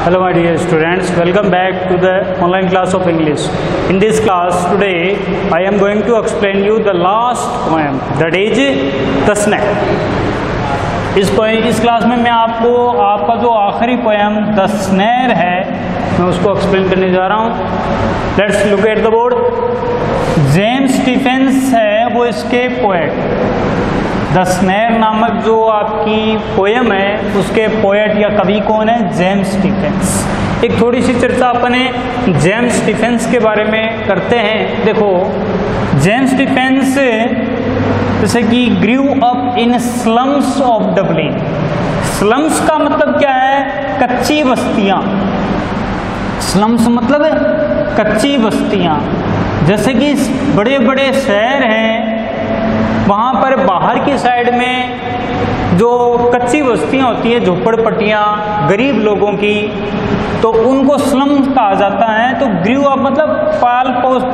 Hello my dear students, welcome back to the online class of English. In this class today I am going to explain you the last poem, that is The Snare. इस class में मैं आपका जो आखिरी poem the snare है मैं उसको explain करने जा रहा हूँ. Let's look at the board. James Stephens है वो इसके पोएट. द स्नेर नामक जो आपकी पोएम है उसके पोएट या कवि कौन है? James Stephens. एक थोड़ी सी चर्चा अपने जेम्स स्टीफेंस के बारे में करते हैं. देखो, जेम्स स्टीफेंस जैसे कि grew up in slums of Dublin. Slums का मतलब क्या है? कच्ची बस्तियां. स्लम्स मतलब कच्ची बस्तियां. जैसे कि बड़े बड़े शहर हैं वहाँ पर बाहर की साइड में जो कच्ची बस्तियाँ होती हैं, झोपड़पट्टियाँ गरीब लोगों की, तो उनको स्लम कहा जाता है. तो ग्रू अप मतलब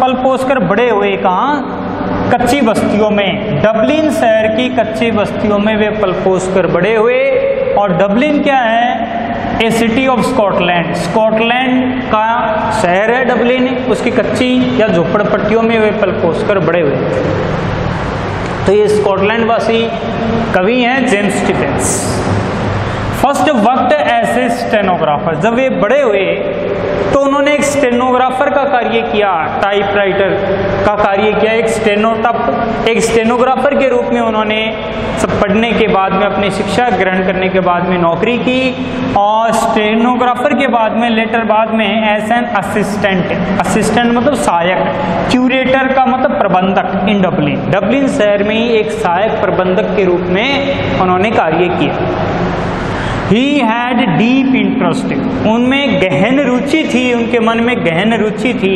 पल पोस कर बड़े हुए कहाँ? कच्ची बस्तियों में. डबलिन शहर की कच्ची बस्तियों में वे पल पोस कर बड़े हुए. और डबलिन क्या है? ए सिटी ऑफ स्कॉटलैंड. स्कॉटलैंड का शहर है डबलिन. उसकी कच्ची या झोपड़पट्टियों में वे पल पोस कर बड़े हुए. तो ये स्कॉटलैंड वासी कवि हैं James Stephens. First worked as a stenographer. जब वे बड़े हुए तो उन्होंने एक स्टेनोग्राफर का कार्य किया, टाइपराइटर का कार्य किया. एक स्टेनोग्राफर के रूप में उन्होंने सब पढ़ने के बाद में अपनी शिक्षा ग्रहण करने के बाद में नौकरी की. और स्टेनोग्राफर के बाद में लेटर बाद में एज एन असिस्टेंट मतलब सहायक. क्यूरेटर का मतलब प्रबंधक इन डबलिन. डबलिन शहर में ही एक सहायक प्रबंधक के रूप में उन्होंने कार्य किया. He had deep interest. उनमें गहन रुचि थी, उनके मन में गहन रुचि थी.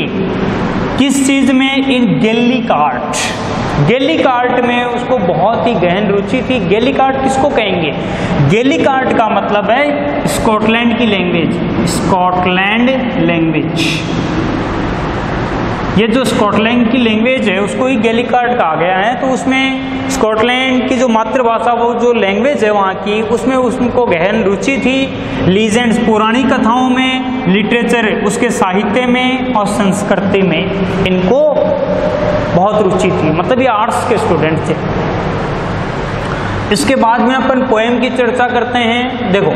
किस चीज में? इन गैलिक आर्ट. गैलिक आर्ट में उसको बहुत ही गहन रुचि थी. गैलिक आर्ट किसको कहेंगे? गैलिक आर्ट का मतलब है स्कॉटलैंड की लैंग्वेज. स्कॉटलैंड लैंग्वेज, ये जो स्कॉटलैंड की लैंग्वेज है उसको ही गैलिक आर्ट कहा गया है. तो उसमें स्कॉटलैंड की जो मातृभाषा वो जो लैंग्वेज है वहाँ की, उसमें उसको गहन रुचि थी. लीजेंड्स पुरानी कथाओं में, लिटरेचर उसके साहित्य में और संस्कृति में इनको बहुत रुचि थी. मतलब ये आर्ट्स के स्टूडेंट थे. इसके बाद में अपन पोएम की चर्चा करते हैं. देखो,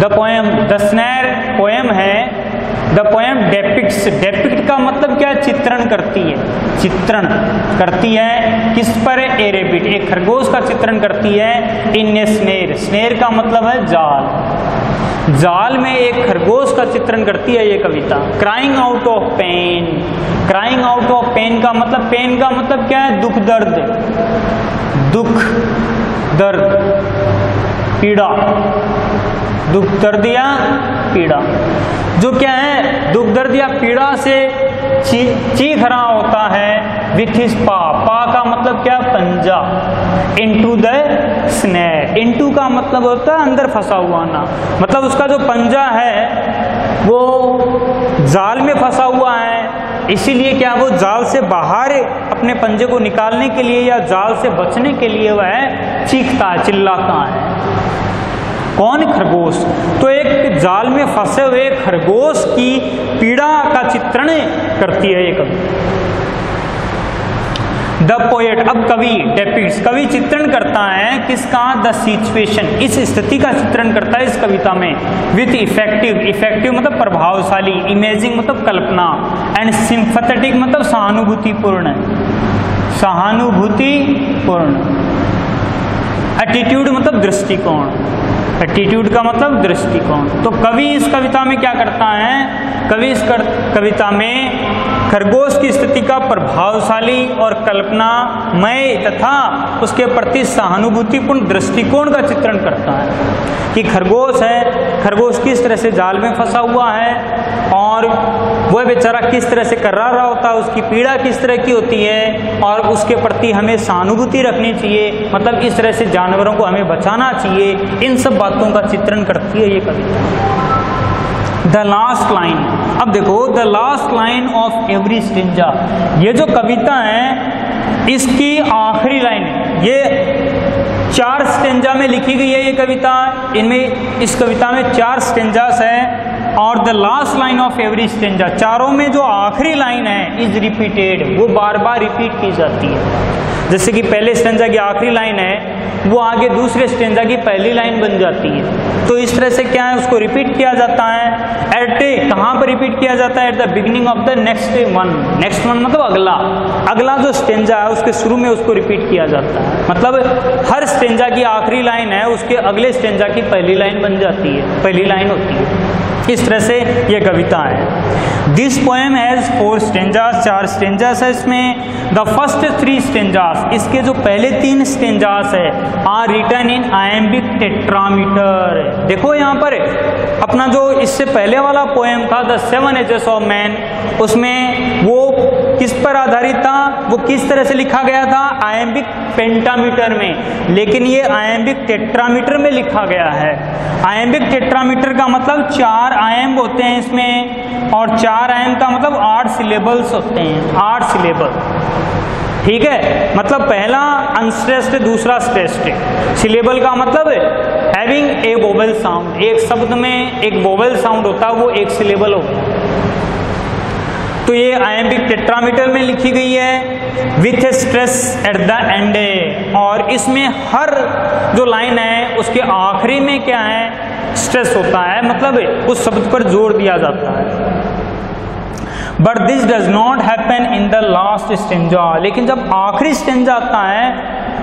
the poem the snare poem है. The poem depicts. डेपिक्ट का मतलब क्या? चित्रण करती है. चित्रण करती है किस पर? ए रैबिट, एक खरगोश का चित्रण करती है. इन ए स्नेर. स्नेर का मतलब है जाल. जाल में एक खरगोश का चित्रण करती है ये कविता. Crying out of pain. Crying out of pain का मतलब, पेन का मतलब क्या है? दुख दर्द. दुख दर्द पीड़ा. दुख दर्द या पीड़ा जो क्या है? दुख दर्द या पीड़ा से चीख रहा होता है विथ हिज पा. पा का मतलब क्या? पंजा. Into the snare. इनटू का मतलब होता है अंदर फंसा हुआ ना. मतलब उसका जो पंजा है वो जाल में फंसा हुआ है. इसीलिए क्या वो जाल से बाहर अपने पंजे को निकालने के लिए या जाल से बचने के लिए वह चीखता है, चिल्लाता है. कौन? खरगोश. तो एक जाल में फंसे हुए खरगोश की पीड़ा का चित्रण करती है ये कवि. The poet. अब कवि डेपिक्ट्स, कवि चित्रण करता है किसका? द सिचुएशन, इस स्थिति का चित्रण करता है इस कविता में. With effective. इफेक्टिव मतलब प्रभावशाली. इमेजिंग मतलब कल्पना. एंड सिंपैथेटिक मतलब सहानुभूतिपूर्ण. सहानुभूतिपूर्ण. एटीट्यूड मतलब दृष्टिकोण. एटीट्यूड का मतलब दृष्टिकोण. तो कवि इस कविता में क्या करता है? कवि इस कविता में खरगोश की स्थिति का प्रभावशाली और कल्पनामय तथा उसके प्रति सहानुभूतिपूर्ण दृष्टिकोण का चित्रण करता है. कि खरगोश है, खरगोश किस तरह से जाल में फंसा हुआ है और वह बेचारा किस तरह से कर्रा रहा होता है, उसकी पीड़ा किस तरह की होती है और उसके प्रति हमें सहानुभूति रखनी चाहिए. मतलब इस तरह से जानवरों को हमें बचाना चाहिए. इन सब बातों का चित्रण करती है ये कविता. The last line. अब देखो, the last line of every stanza. ये जो कविता है इसकी आखिरी लाइन, ये 4 स्टेंजा में लिखी गई है ये कविता। इनमें इस कविता में 4 स्टेंजास हैं और the last line of every stanza, चारों में जो आखिरी लाइन है इज रिपीटेड, वो बार बार रिपीट की जाती है। जैसे कि पहले स्टेंजा की आखिरी लाइन है वो आगे दूसरे स्टेंजा की पहली लाइन बन जाती है। तो इस तरह से क्या है, उसको रिपीट किया जाता है। कहाँ पर रिपीट किया जाता है? At the beginning of the next one. Next one मतलब अगला जो स्टेंजा है उसके शुरू में उसको रिपीट किया जाता है। मतलब हर स्टेंजा की आखिरी लाइन है उसके अगले स्टेंजा की पहली लाइन बन जाती है, पहली लाइन होती है। इस तरह से ये कविता है। This poem has 4 stanzas, 4 stanzas है इसमें। द फर्स्ट 3 स्टेंजास, इसके जो पहले 3 स्टेंजास है are written in iambic tetrameter. देखो यहाँ पर अपना जो इससे पहले वाला पोएम था द 7 एजेस ऑफ मैन, उसमें वो किस पर आधारित था, वो किस तरह से लिखा गया था? आयम्बिक पेंटामीटर में। लेकिन ये आयम्बिक टेट्रामीटर में लिखा गया है। आयम्बिक टेट्रामीटर का मतलब 4 आयम्ब होते हैं इसमें, और 4 आयम्ब का मतलब 8 सिलेबल्स होते हैं, 8 सिलेबल। ठीक है, मतलब पहला अनस्ट्रेस्ड, दूसरा स्ट्रेस्ड। सिलेबल का मतलब हैविंग ए वोवेल साउंड, एक शब्द में एक वोवेल साउंड होता है, वो एक सिलेबल होता है। तो ये आयम्बिक टेट्रामीटर में लिखी गई है with A stress at the end, और इसमें हर जो लाइन है उसके आखिरी में क्या है? स्ट्रेस होता है, मतलब उस शब्द पर जोर दिया जाता है। But this does not happen in the last stanza, लेकिन जब आखिरी स्टेंजा आता है,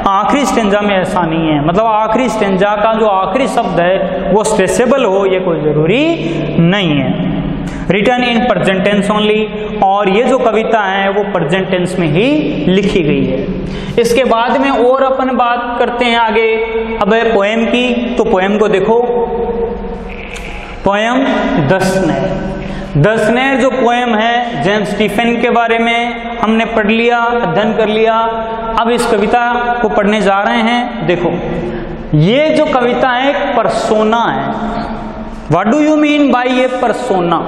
आखिरी स्टेंजा में ऐसा नहीं है। मतलब आखिरी स्टेंजा का जो आखिरी शब्द है वो स्ट्रेसेबल हो, ये कोई जरूरी नहीं है। Written in present tense only, और ये जो कविता है वो प्रेजेंट टेंस में ही लिखी गई है। इसके बाद में और अपन बात करते हैं आगे अब है पोएम की। तो पोएम को देखो, poem the snare. The snare जो पोएम है जेम्स स्टीफन के बारे में हमने पढ़ लिया, अध्ययन कर लिया। अब इस कविता को पढ़ने जा रहे हैं। देखो ये जो कविता है एक परसोना है। What do you mean by ये परसोना?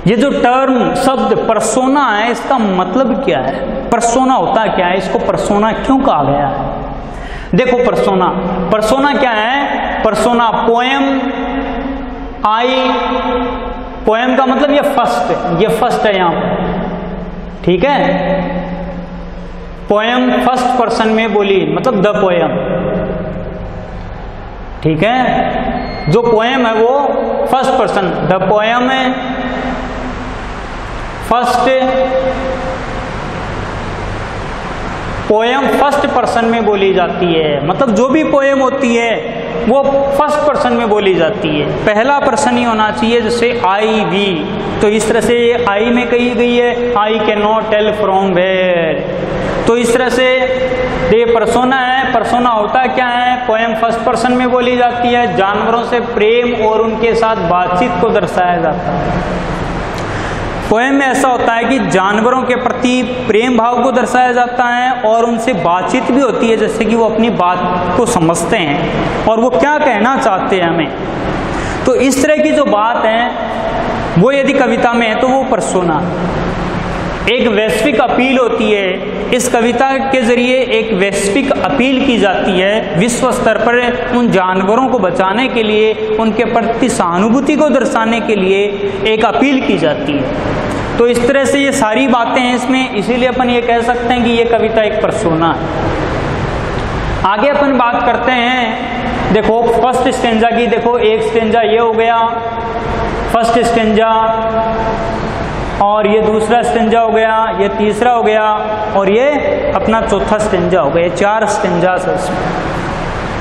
ये जो टर्म शब्द परसोना है इसका मतलब क्या है? परसोना होता क्या है? इसको परसोना क्यों कहा गया है? देखो परसोना क्या है? परसोना पोएम पोएम का मतलब ये फर्स्ट है यहाँ पर। ठीक है, पोएम फर्स्ट पर्सन में बोली, मतलब द पोएम। ठीक है, जो पोएम है वो फर्स्ट पर्सन, द पोएम है फर्स्ट, पोएम फर्स्ट पर्सन में बोली जाती है। मतलब जो भी पोएम होती है वो फर्स्ट पर्सन में बोली जाती है, पहला पर्सन ही होना चाहिए। जैसे आई वी, तो इस तरह से ये आई में कही गई है, I can not tell from where. तो इस तरह से ये परसोना है। परसोना होता क्या है? पोएम फर्स्ट पर्सन में बोली जाती है, जानवरों से प्रेम और उनके साथ बातचीत को दर्शाया जाता है। पोएम में ऐसा होता है कि जानवरों के प्रति प्रेम भाव को दर्शाया जाता है और उनसे बातचीत भी होती है, जैसे कि वो अपनी बात को समझते हैं और वो क्या कहना चाहते हैं हमें। तो इस तरह की जो बात है वो यदि कविता में है तो वो परसोना, एक वैश्विक अपील होती है। इस कविता के जरिए एक वैश्विक अपील की जाती है, विश्व स्तर पर उन जानवरों को बचाने के लिए, उनके प्रति सहानुभूति को दर्शाने के लिए एक अपील की जाती है। तो इस तरह से ये सारी बातें हैं इसमें, इसीलिए अपन ये कह सकते हैं कि ये कविता एक परसोना है। आगे अपन बात करते हैं, देखो फर्स्ट स्टेंजा की। देखो एक स्टेंजा ये हो गया फर्स्ट स्टेंजा, और ये दूसरा स्टेंजा हो गया, ये तीसरा हो गया, और ये अपना चौथा स्टेंजा हो गया। 4 स्टेंजा है इसमें।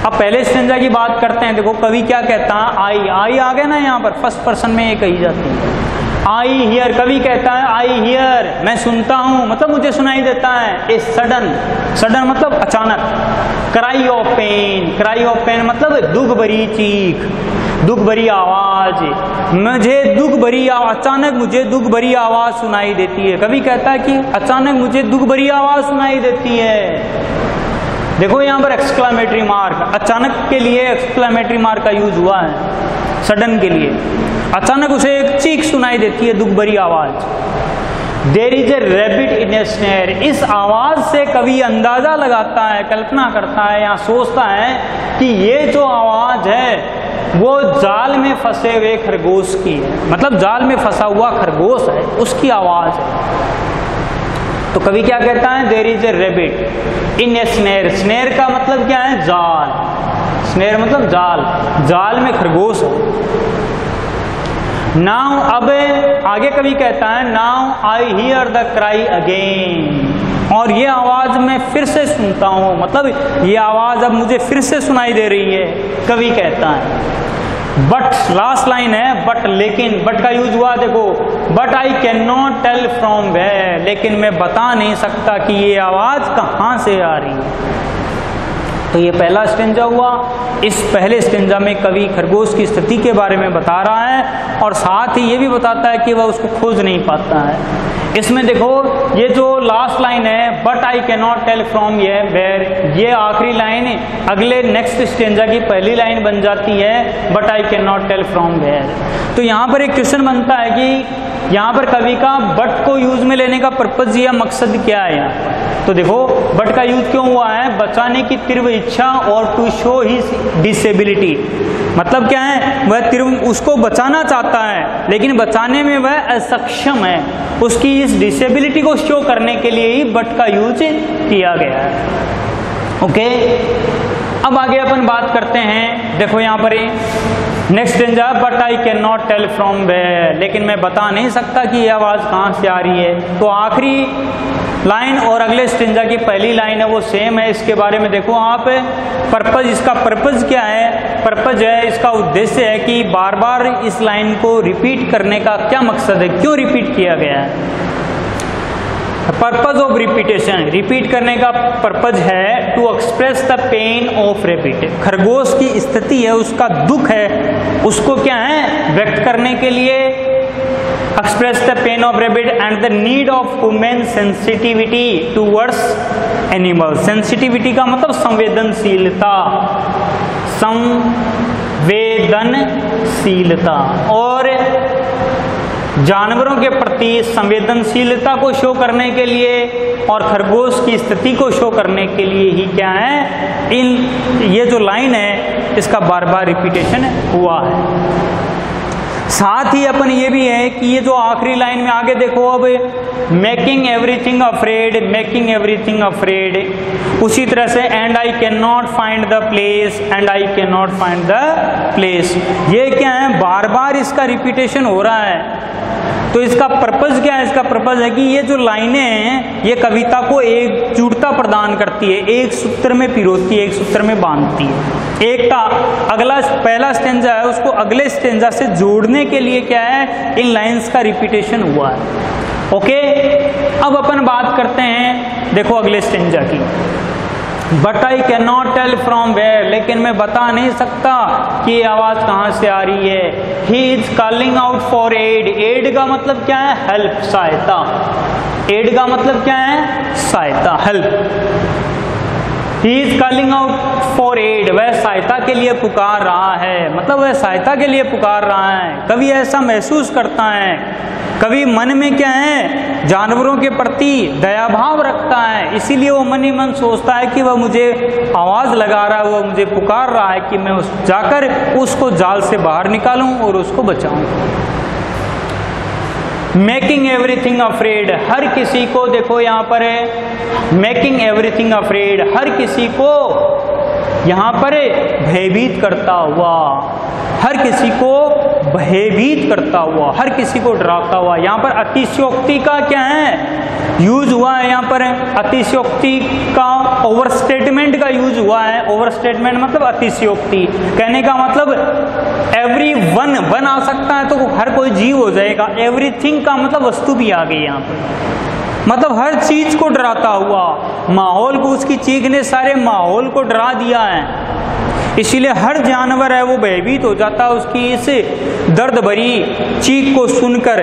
अब पहले स्टेंजा की बात करते हैं। देखो कवि क्या कहता है, आई आ गया ना यहाँ पर, फर्स्ट पर्सन में ये कही जाती है। आई हियर, कवि कहता है आई हियर, मैं सुनता हूँ, मतलब मुझे सुनाई देता है। ए सडन मतलब अचानक। क्राई ऑफ पेन मतलब दुख भरी चीख, दुख भरी आवाज। मुझे दुख भरी अचानक मुझे दुख भरी आवाज सुनाई देती है। कवि कहता है कि अचानक मुझे दुख भरी आवाज सुनाई देती है। देखो यहाँ पर एक्सक्लेमेटरी मार्क, अचानक के लिए एक्सक्लेमेटरी मार्क का यूज हुआ है, सडन के लिए। अचानक उसे एक चीख सुनाई देती है, दुख भरी आवाज। There is a rabbit in a snare. इस आवाज से कवि अंदाजा लगाता है, कल्पना करता है या सोचता है कि ये जो आवाज है वो जाल में फंसे हुए खरगोश की है, मतलब जाल में फंसा हुआ खरगोश है उसकी आवाज है। तो कवि क्या कहता है, there is a rabbit in a snare. Snare का मतलब क्या है, जाल। स्नेयर मतलब जाल, जाल में खरगोश है। नाउ, अब आगे कवि कहता है, now I hear the cry again, और ये आवाज मैं फिर से सुनता हूं, मतलब ये आवाज अब मुझे फिर से सुनाई दे रही है, कवि कहता है। बट, लास्ट लाइन है बट, लेकिन, बट का यूज हुआ देखो, but I can not tell from where, लेकिन मैं बता नहीं सकता कि ये आवाज कहां से आ रही है। तो ये पहला स्टेंजा हुआ। इस पहले स्टेंजा में कवि खरगोश की स्थिति के बारे में बता रहा है और साथ ही ये भी बताता है कि वह उसको खोज नहीं पाता है। इसमें देखो ये जो लास्ट लाइन है, but I can not tell from where, ये आखिरी लाइन अगले नेक्स्ट स्टेंजा की पहली लाइन बन जाती है, but I can not tell from where. तो यहाँ पर एक क्वेश्चन बनता है कि यहाँ पर कवि का बट को यूज में लेने का पर्पज या मकसद क्या है यहाँ पर। तो देखो बट का यूज क्यों हुआ है, बचाने की तीव्र इच्छा और टू शो हिज डिसेबिलिटी, मतलब क्या है, वह तीव्र उसको बचाना चाहता है लेकिन बचाने में वह असक्षम है, उसकी इस डिसेबिलिटी को शो करने के लिए ही बट का यूज किया गया है। ओके, अब आगे अपन बात करते हैं। देखो यहाँ पर next stanza, but I can not tell from where, लेकिन मैं बता नहीं सकता कि यह आवाज कहाँ से आ रही है। तो आखिरी लाइन और अगले स्टेंजा की पहली लाइन है वो सेम है। इसके बारे में देखो आप, पर्पज, इसका पर्पज क्या है, पर्पज है, इसका उद्देश्य है कि बार बार इस लाइन को रिपीट करने का क्या मकसद है, क्यों रिपीट किया गया है। पर्पज ऑफ रिपीटेशन, रिपीट करने का पर्पज है to express the pain of rabbit, खरगोश की स्थिति है, उसका दुख है, उसको क्या है व्यक्त करने के लिए, express the pain of rabbit and the need of human sensitivity towards animal. Sensitivity का मतलब संवेदनशीलता, संवेदनशीलता, और जानवरों के प्रति संवेदनशीलता को शो करने के लिए और खरगोश की स्थिति को शो करने के लिए ही क्या है, ये जो लाइन है इसका बार बार रिपीटेशन हुआ है। साथ ही अपन ये भी है कि ये जो आखिरी लाइन में आगे देखो, अब making everything afraid, making everything afraid, उसी तरह से and I can not find the place, and I can not find the place, ये क्या है बार बार इसका रिपीटेशन हो रहा है। तो इसका पर्पज क्या है, इसका पर्पज है कि ये जो लाइनें हैं ये कविता को एकजुटता प्रदान करती है, एक सूत्र में पिरोती है, एक सूत्र में बांधती है। एक का अगला पहला स्टेंजा है उसको अगले स्टेंजा से जोड़ने के लिए क्या है, इन लाइंस का रिपीटेशन हुआ है। ओके, अब अपन बात करते हैं देखो अगले स्टेंजा की। But I can not tell from where, लेकिन मैं बता नहीं सकता कि ये आवाज कहाँ से आ रही है। He is calling out for aid, aid का मतलब क्या है, हेल्प, सहायता। एड का मतलब क्या है, सहायता, help. He is calling out for aid, वह सहायता के लिए पुकार रहा है, मतलब वह सहायता के लिए पुकार रहा है। कभी ऐसा महसूस करता है, कभी मन में क्या है, जानवरों के प्रति दया भाव रखता है, इसीलिए वो मन ही मन सोचता है कि वह मुझे आवाज लगा रहा है, वह मुझे पुकार रहा है कि मैं जाकर उसको जाल से बाहर निकालूं और उसको बचाऊं। मेकिंग एवरीथिंग अफ्रेड, हर किसी को, देखो यहाँ पर है मेकिंग एवरीथिंग अफ्रेड, हर किसी को यहाँ पर भयभीत करता हुआ, हर किसी को भयभीत करता हुआ, हर किसी को डराता हुआ। यहाँ पर अतिशयोक्ति का क्या है, यूज हुआ है, यहाँ पर अतिशयोक्ति का ओवर स्टेटमेंट का यूज हुआ है। ओवर स्टेटमेंट मतलब अतिशयोक्ति, कहने का मतलब एवरी वन, वन आ सकता है तो हर कोई जीव हो जाएगा, एवरीथिंग का मतलब वस्तु भी आ गई यहाँ पर, मतलब हर चीज को डराता हुआ, माहौल को, उसकी चीख ने सारे माहौल को डरा दिया है, इसीलिए हर जानवर है वो भयभीत हो जाता है उसकी इस दर्द भरी चीख को सुनकर।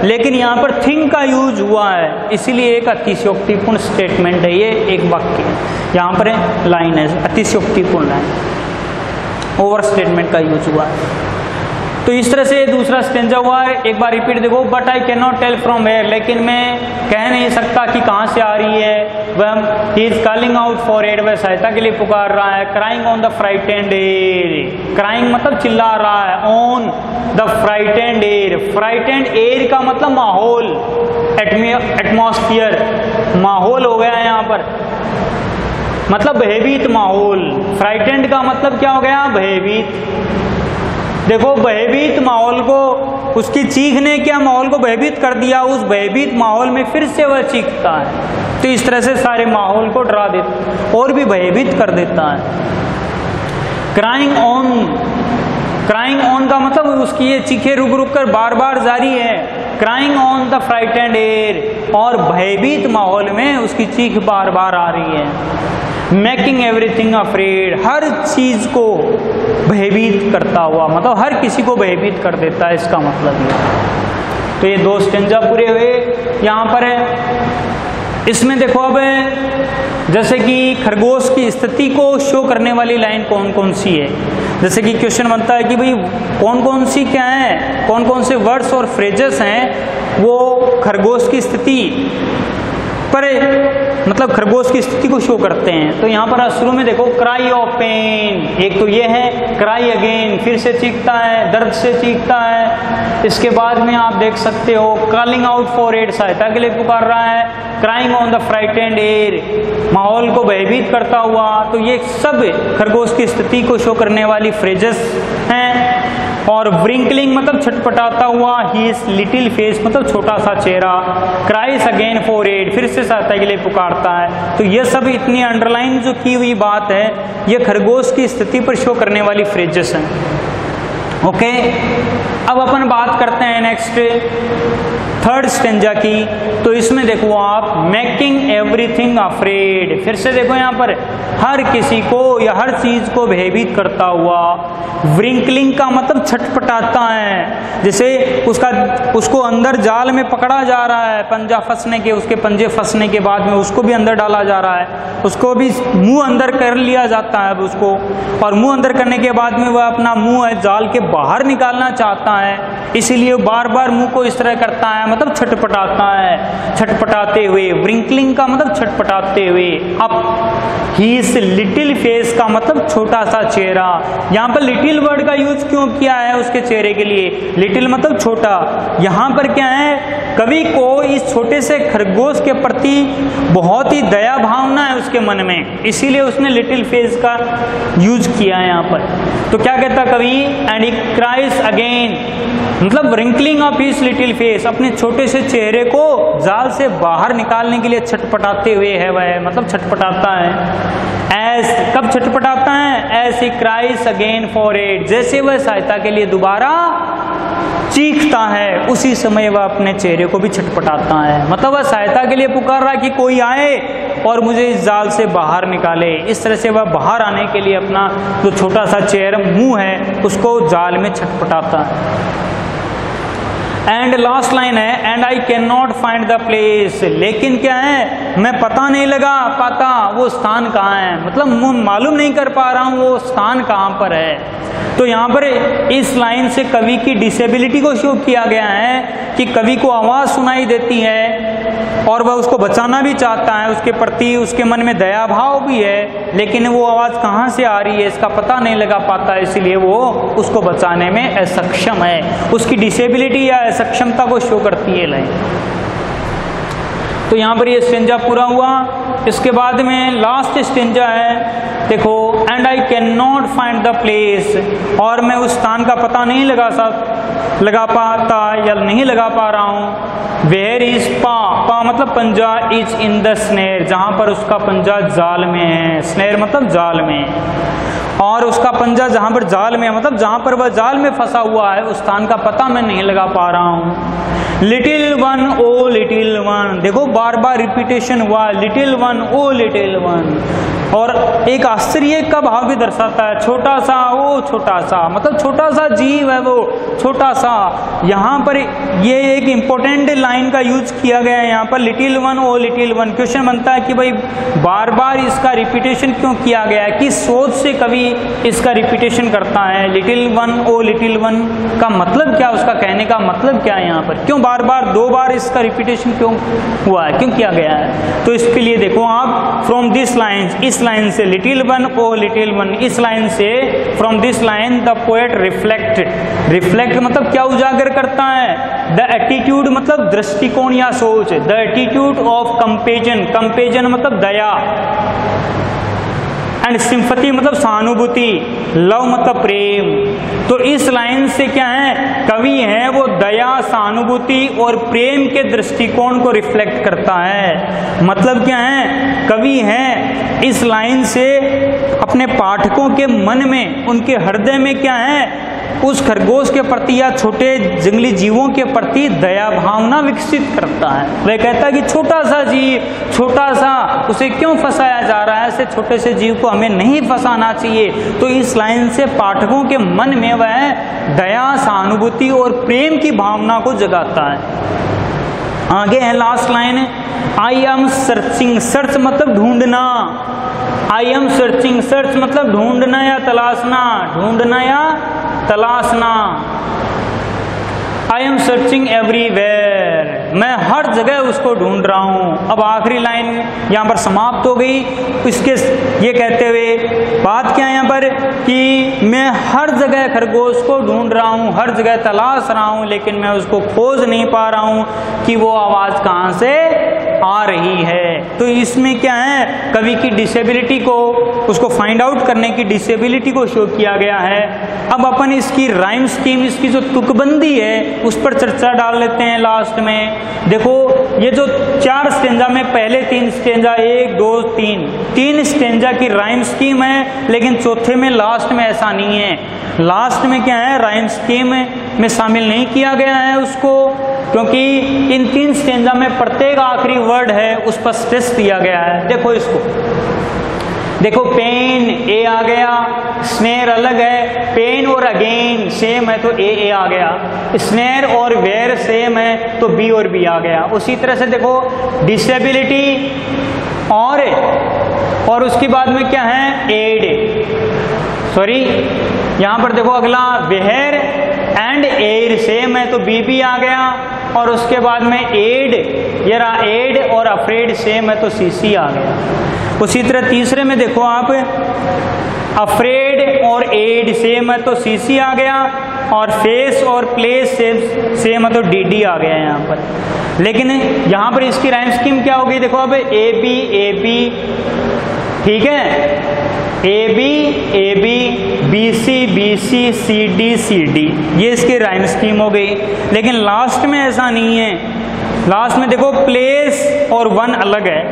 लेकिन यहाँ पर थिंग का यूज हुआ है, इसीलिए एक अतिशयोक्तिपूर्ण स्टेटमेंट है, ये एक वाक्य यहाँ पर लाइन है, अतिशयोक्तिपूर्ण है, ओवर स्टेटमेंट का यूज हुआ है। तो इस तरह से दूसरा स्टेंजा हुआ है। एक बार रिपीट देखो, but I can not tell from where, लेकिन मैं कह नहीं सकता कि कहाँ से आ रही है। वह he is calling out for aid, वह सहायता के लिए पुकार रहा है। Crying on the frightened air, crying मतलब चिल्ला रहा है, on the frightened air, frightened air का मतलब माहौल, एटमॉस्फियर, माहौल हो गया है यहाँ पर, मतलब भयभीत माहौल। फ्राइटेंड का मतलब क्या हो गया, भयभीत। देखो भयभीत माहौल को, उसकी चीख ने क्या माहौल को भयभीत कर दिया, उस भयभीत माहौल में फिर से वह चीखता है। तो इस तरह से सारे माहौल को डरा देता और भी भयभीत कर देता है। क्राइंग ऑन, क्राइंग ऑन का मतलब उसकी ये चीखें रुक रुक कर बार बार जारी है। Crying on the frightened air, और भयभीत माहौल में उसकी चीख बार बार आ रही है। मेकिंग एवरीथिंग अफ्रेड, हर चीज को भयभीत करता हुआ, मतलब हर किसी को भयभीत कर देता है, इसका मतलब ये। तो ये 2 स्टेंजा पूरे हुए यहाँ पर है। इसमें देखो अब जैसे कि खरगोश की स्थिति को शो करने वाली लाइन कौन कौन सी है। जैसे कि क्वेश्चन बनता है कि भाई कौन कौन सी क्या है, कौन कौन से वर्ड्स और फ्रेजेस हैं वो खरगोश की स्थिति पर, मतलब खरगोश की स्थिति को शो करते हैं। तो यहाँ पर शुरू में देखो, क्राई ऑफ पेन, एक तो ये है, क्राई अगेन, फिर से चीखता है, दर्द से चीखता है। इसके बाद में आप देख सकते हो कॉलिंग आउट फॉर एड, सहायता के लिए पुकार रहा है। Crying on the frightened air, माहौल को भयभीत करता हुआ। तो ये सब खरगोश की स्थिति को शो करने वाली फ्रेजेस हैं। और व्रिंकलिंग मतलब छटपटाता हुआ, ही इज लिटिल फेस मतलब छोटा सा चेहरा, क्राइस अगेन फॉर एड, फिर से सहायता के लिए पुकारता है। तो ये सब इतनी अंडरलाइन जो की हुई बात है, ये खरगोश की स्थिति पर शो करने वाली फ्रेजेस हैं। ओके, अब अपन बात करते हैं नेक्स्ट 3rd स्टेंजा की। तो इसमें देखो आप, मेकिंग एवरीथिंग अफ्रेड, फिर से देखो यहाँ पर हर किसी को या हर चीज को भयभीत करता हुआ। व्रिंकलिंग का मतलब छटपटाता है, जैसे उसको अंदर जाल में पकड़ा जा रहा है, पंजा फंसने के, उसके पंजे फंसने के बाद में उसको भी अंदर डाला जा रहा है, उसको भी मुंह अंदर कर लिया जाता है अब उसको, और मुंह अंदर करने के बाद में वह अपना मुंह है जाल के बाहर निकालना चाहता है, इसीलिए बार बार मुंह को इस तरह करता है, मतलब छटपटाता है। छटपटाते हुए, व्रिंकलिंग का मतलब छटपटाते हुए। अब ही इज लिटिल फेस का मतलब छोटा सा चेहरा। यहाँ पर लिटिल वर्ड का यूज क्यों किया है उसके चेहरे के लिए, लिटिल मतलब छोटा। यहाँ पर क्या है, कवि को इस छोटे से खरगोश के प्रति बहुत ही दया भावना है उसके मन में, इसीलिए उसने लिटिल फेस का यूज किया है यहाँ पर। तो क्या कहता कवि, एंड ही क्राइज अगेन, मतलब wrinkling of his little face, अपने छोटे से चेहरे को जाल से बाहर निकालने के लिए छटपटाते हुए है वह, मतलब छटपटाता है। एस, कब छटपटाता है, as he cries again for aid, जैसे वह सहायता के लिए दोबारा चीखता है उसी समय वह अपने चेहरे को भी छटपटाता है, मतलब वह सहायता के लिए पुकार रहा है कि कोई आए और मुझे इस जाल से बाहर निकाले। इस तरह से वह बाहर आने के लिए अपना जो छोटा सा चेहरा मुंह है उसको जाल में छटपटाता है। एंड लास्ट लाइन है, and I can not find the place, लेकिन क्या है, मैं पता नहीं लगा पाता वो स्थान कहाँ है, मतलब मालूम नहीं कर पा रहा हूँ वो स्थान कहाँ पर है। तो यहाँ पर इस लाइन से कवि की डिसेबिलिटी को शो किया गया है कि कवि को आवाज़ सुनाई देती है और वह उसको बचाना भी चाहता है, उसके प्रति उसके मन में दया भाव भी है, लेकिन वो आवाज़ कहाँ से आ रही है इसका पता नहीं लगा पाता, इसलिए वो उसको बचाने में असक्षम है। उसकी डिसेबिलिटी या असक्षमता को शो करती है लाइन। तो यहाँ पर ये स्टेंजा पूरा हुआ। इसके बाद में लास्ट स्टेंजा है, देखो, and I can not find the place, और मैं उस स्थान का पता नहीं लगा पाता या नहीं लगा पा रहा हूँ। वेयर इज पा, पा मतलब पंजा, इज इन द स्नेर, जहाँ पर उसका पंजा जाल में है, स्नेर मतलब जाल में, और उसका पंजा जहाँ पर जाल में है मतलब जहाँ पर वह जाल में फंसा हुआ है उस स्थान का पता मैं नहीं लगा पा रहा हूँ। लिटिल वन ओ लिटिल वन, देखो बार बार रिपीटेशन हुआ, लिटिल वन ओ लिटिल वन, और एक आश्चर्य का भाव भी दर्शाता है, छोटा सा ओ छोटा सा, मतलब छोटा सा जीव है वो, छोटा सा। यहाँ पर ये एक इम्पोर्टेंट लाइन का यूज किया गया है यहाँ पर, लिटिल वन ओ लिटिल वन। क्वेश्चन बनता है कि भाई बार बार इसका रिपीटेशन क्यों किया गया है, किस सोच से कवि इसका रिपीटेशन करता है, लिटिल वन ओ लिटिल वन का मतलब क्या, उसका कहने का मतलब क्या है यहाँ पर, क्यों बार बार 2 बार इसका रिपीटेशन क्यों हुआ है, क्यों किया गया है। तो इसके लिए देखो आप, फ्रॉम दिस लाइन, इस लाइन से लिटिल वन ओ लिटिल वन, इस लाइन से from this line the poet reflect मतलब क्या उजागर करता है, द एटीट्यूड मतलब दृष्टिकोण या सोच, द एटीट्यूड ऑफ कंपेजन मतलब दया, एंड सिंपैथी मतलब सहानुभूति, लव मतलब प्रेम। तो इस लाइन से क्या है, कवि है वो दया, सहानुभूति और प्रेम के दृष्टिकोण को रिफ्लेक्ट करता है। मतलब क्या है, कवि है इस लाइन से अपने पाठकों के मन में, उनके हृदय में क्या है, उस खरगोश के प्रति या छोटे जंगली जीवों के प्रति दया भावना विकसित करता है। वह कहता है कि छोटा सा जीव, छोटा सा, उसे क्यों फंसाया जा रहा है, ऐसे छोटे से जीव को हमें नहीं फंसाना चाहिए। तो इस लाइन से पाठकों के मन में वह दया, सहानुभूति और प्रेम की भावना को जगाता है। आगे है last line, I am searching, search मतलब ढूंढना, आई एम सर्चिंग, सर्च मतलब ढूंढना या तलाशना, ढूंढना या तलाशना। आई एम सर्चिंग एवरीवेयर, मैं हर जगह उसको ढूंढ रहा हूँ। अब आखिरी लाइन यहाँ पर समाप्त हो गई। इसके ये कहते हुए बात क्या है यहाँ पर कि मैं हर जगह खरगोश को ढूंढ रहा हूँ, हर जगह तलाश रहा हूँ, लेकिन मैं उसको खोज नहीं पा रहा हूँ कि वो आवाज़ कहाँ से आ रही है। तो इसमें क्या है, कवि की डिसेबिलिटी को, उसको फाइंड आउट करने की डिसेबिलिटी को शो किया गया है। अब अपन इसकी राइम स्कीम, इसकी जो तुकबंदी है उस पर चर्चा डाल लेते हैं लास्ट में। देखो ये जो 4 स्टेंजा में, पहले 3 स्टेंजा 1 2 3 स्टेंजा की राइम स्कीम है, लेकिन चौथे में लास्ट में ऐसा नहीं है। लास्ट में क्या है, राइम स्कीम में शामिल नहीं किया गया है उसको, क्योंकि इन 3 स्टेंजा में प्रत्येक आखिरी वर्ड है उस पर स्ट्रेस दिया गया है। देखो इसको, देखो पेन ए आ गया, स्नेर अलग है, पेन और अगेन सेम है तो ए आ गया, स्नेर और वेयर सेम है तो बी और बी आ गया। उसी तरह से देखो डिसेबिलिटी और उसके बाद में क्या है, एड, सॉरी यहाँ पर देखो अगला वेयर एंड एयर सेम है तो बी भी आ गया, और उसके बाद में एड, ये रहा एड और अफ्रेड सेम है तो सी आ गया। उसी तरह तीसरे में देखो आप, अफ्रेड और एड सेम है तो सी आ गया, और फेस और प्लेस सेम है तो डी आ गया यहाँ पर। लेकिन यहाँ पर इसकी राइम स्कीम क्या होगी, देखो अब ए बी, ठीक है, A B B C C D, ये इसकी राइम स्कीम हो गई। लेकिन लास्ट में ऐसा नहीं है, लास्ट में देखो प्लेस और वन अलग है,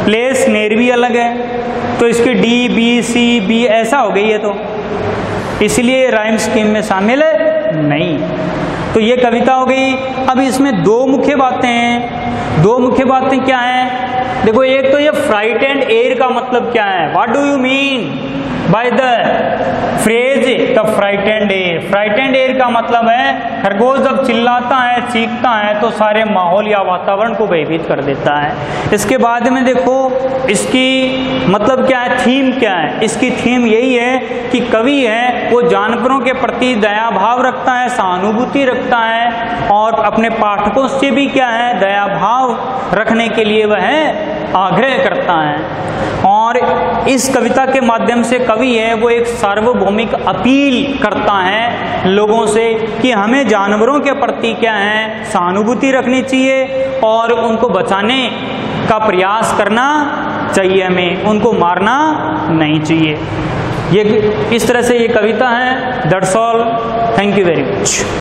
प्लेस नेर भी अलग है, तो इसकी डी बी सी बी ऐसा हो गई है, तो इसलिए राइम स्कीम में शामिल है नहीं। तो ये कविता हो गई। अब इसमें 2 मुख्य बातें हैं। 2 मुख्य बातें क्या हैं, देखो एक तो ये फ्राइटेंड एयर का मतलब क्या है, what do you mean by the phrase the frightened air. Frightened air का मतलब है खरगोश जब चिल्लाता है, चीखता है तो सारे माहौल या वातावरण को भयभीत कर देता है। इसके बाद में देखो इसकी मतलब क्या है, थीम क्या है, इसकी थीम यही है कि कवि है वो जानवरों के प्रति दया भाव रखता है, सहानुभूति रखता है, और अपने पाठकों से भी क्या है, दया भाव रखने के लिए वह आग्रह करता है। और इस कविता के माध्यम से कवि है वो एक सार्वभौमिक अपील करता है लोगों से कि हमें जानवरों के प्रति क्या है, सहानुभूति रखनी चाहिए और उनको बचाने का प्रयास करना चाहिए, हमें उनको मारना नहीं चाहिए। ये इस तरह से ये कविता है। That's all, thank you very much.